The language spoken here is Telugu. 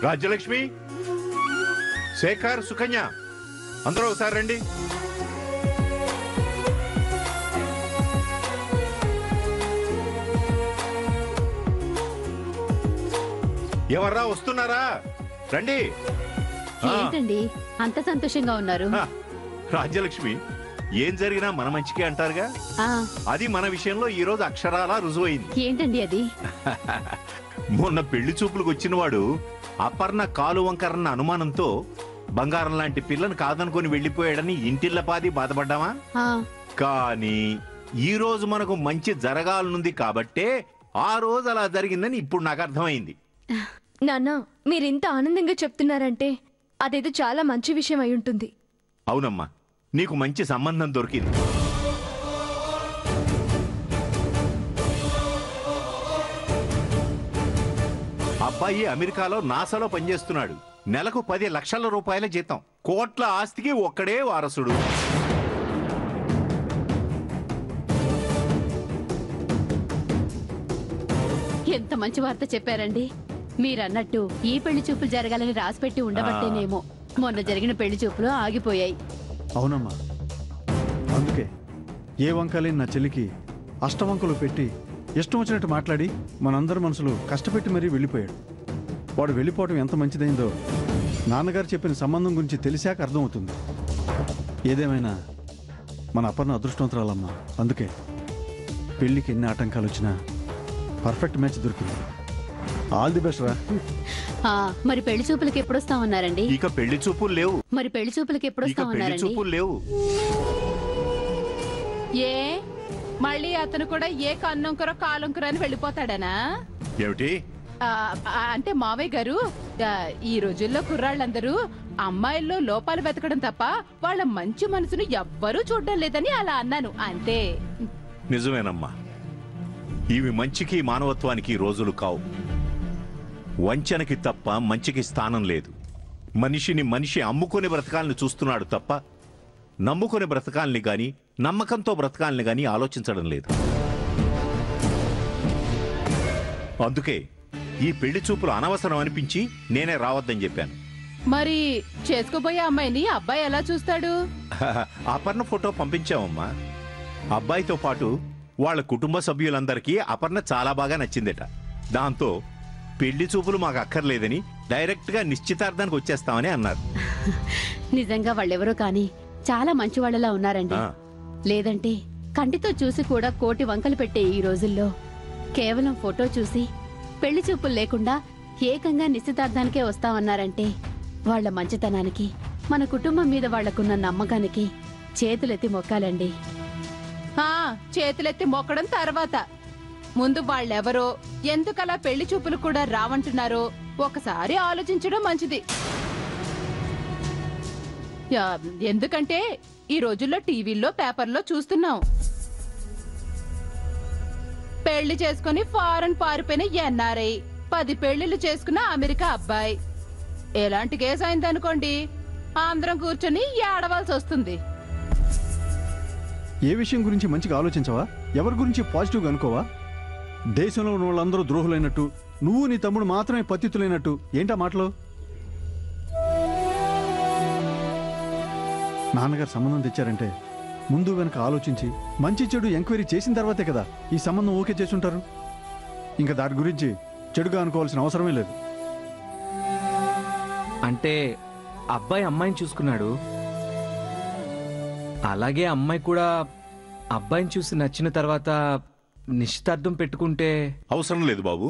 రాజ్యలక్ష్మి, శేఖర్, సుకన్య అందరూ ఒకసారి రండి. ఎవర్రా వస్తున్నారా? రండి. ఏంటండి అంత సంతోషంగా ఉన్నారు? రాజ్యలక్ష్మి, ఏం జరిగినా మన మంచికే అంటారుగా, అది మన విషయంలో ఈ రోజు అక్షరాలా రుజువైంది. ఏంటండి అది? మొన్న పెళ్లి చూపులకు వచ్చినవాడు అపర్ణ కాలు వంకరన్న అనుమానంతో బంగారం లాంటి పిల్లని కాదనుకొని వెళ్లిపోయాడని ఇంటిల్లపాది బాధపడ్డామా? కానీ ఈ రోజు మనకు మంచి జరగాలనుంది కాబట్టే ఆ రోజు అలా జరిగిందని ఇప్పుడు నాకు అర్థమైంది. నాన్న, మీరింత ఆనందంగా చెప్తున్నారంటే అదేదో చాలా మంచి విషయం అయి ఉంటుంది. అవునమ్మా, నీకు మంచి సంబంధం దొరికింది. అబ్బాయి అమెరికాలో నాసాలో పనిచేస్తున్నాడు. నెలకు 10 లక్షల రూపాయల జీతం, కోట్ల ఆస్తికి ఒక్కడే వారసుడు. ఎంత మంచి వార్త చెప్పారండి. మీరన్నట్టు ఈ పెళ్లి చూపులు జరగాలని రాసిపెట్టి ఉండబట్టేనేమో మొన్న జరిగిన పెళ్లి చూపులు ఆగిపోయాయి. అవునమ్మా, అందుకే ఏ వంకాలేని నా చెల్లికి అష్టవంకలు పెట్టి ఇష్టం వచ్చినట్టు మాట్లాడి మనందరి మనసులు కష్టపెట్టి మరీ వెళ్ళిపోయాడు. వాడు వెళ్ళిపోవడం ఎంత మంచిదైందో నాన్నగారు చెప్పిన సంబంధం గురించి తెలిసాక అర్థమవుతుంది. ఏదేమైనా మన అపర్ణ అదృష్టవంతురాలమ్మా. అందుకే పెళ్లికి ఎన్ని ఆటంకాలు వచ్చినా పర్ఫెక్ట్ మ్యాచ్ దొరికింది. ఆల్ ది బెస్ట్ రా. మరి పెళ్లి చూపులకి ఎప్పుడు వస్తామన్నారండి? ఇక పెళ్లి చూపులు లేవు. మరి పెళ్లి చూపులకి ఎప్పుడు వస్తామన్నారండి? చూపులు లేవు. ఏ మళ్ళీ అతను కూడా ఏ కన్నుంకరో కాలుంకరో అని వెళ్ళిపోతాడనా? ఏమిటి అంటే మావయ్య గారు, ఈ రోజుల్లో కుర్రాళ్ళందరూ అమ్మాయిల్లో లోపాలు వెతకడం తప్ప వాళ్ళ మంచి మనసును ఎవ్వరూ చూడడం లేదని అలా అన్నాను అంతే. నిజమేనమ్మా, ఇవి మంచికి మానవత్వానికి రోజులు కావు. వంచనకి తప్ప మంచికి స్థానం లేదు. మనిషిని మనిషి అమ్ముకొని బ్రతకాలని చూస్తున్నాడు తప్ప నమ్ముకొని బ్రతకాలని గాని నమ్మకంతో బ్రతకాలని గాని ఆలోచించడం లేదు. అందుకే ఈ పెళ్లి చూపులు అనవసరం అనిపించి నేనే రావద్దని చెప్పాను. మరి చేసుకోబోయే అమ్మాయిని అబ్బాయి ఎలా చూస్తాడు? అపర్ణ ఫోటో పంపించామమ్మా. అబ్బాయితో పాటు వాళ్ళ కుటుంబ సభ్యులందరికీ అపర్ణ చాలా బాగా నచ్చిందట. దాంతో పెళ్లి చూపులు మాకు అక్కర్లేదని డైరెక్ట్ గా నిశ్చితార్థానికి వచ్చేస్తామని అన్నారు. నిజంగా వాళ్ళెవరో కానీ చాలా మంచి వాళ్ళలా ఉన్నారండి. లేదంటే కంటితో చూసి కూడా కోటి వంకలు పెట్టే ఈ రోజుల్లో కేవలం ఫోటో చూసి పెళ్లి చూపులు లేకుండా ఏకంగా నిశ్చితార్థానికే వస్తామన్నారంటే వాళ్ల మంచితనానికి, మన కుటుంబం మీద వాళ్లకున్న నమ్మకానికి చేతులెత్తి మొక్కాలండి. చేతులెత్తి మొక్కడం తర్వాత ముందు వాళ్ళెవరో, ఎందుకలా పెళ్లి చూపులు కూడా రావంటున్నారో ఒకసారి ఆలోచించడం మంచిది. ఎందుకంటే ఈ రోజుల్లో టీవీల్లో పేపర్లో చూస్తున్నాం, పెళ్లి చేసుకుని ఫారెన్ పారిపోయిన ఎన్ఆర్ఐ, 10 పెళ్లిళ్లు చేసుకున్న అమెరికా అబ్బాయి. ఎలాంటి కేసు అయిందనుకోండి, అందరం కూర్చొని ఏడవలసి వస్తుంది. ఏ విషయం గురించి మంచిగా ఆలోచించవా? ఎవరి గురించి పాజిటివ్గా అనుకోవా? దేశంలో ఉన్న వాళ్ళందరూ ద్రోహులైనట్టు, నువ్వు నీ తమ్ముడు మాత్రమే పతితులైనట్టు ఏంటా మాటలు? నాన్నగారు సంబంధం తెచ్చారంటే ముందు వెనక ఆలోచించి మంచి చెడు ఎంక్వైరీ చేసిన తర్వాతే కదా ఈ సంబంధం ఓకే చేసుంటారు. ఇంకా దాని గురించి చెడుగా అనుకోవాల్సిన అవసరమే లేదు. అంటే అబ్బాయి అమ్మాయిని చూసుకున్నాడు, అలాగే అమ్మాయి కూడా అబ్బాయిని చూసి నచ్చిన తర్వాత నిశ్చితార్థం పెట్టుకుంటే అవసరం లేదు బాబు.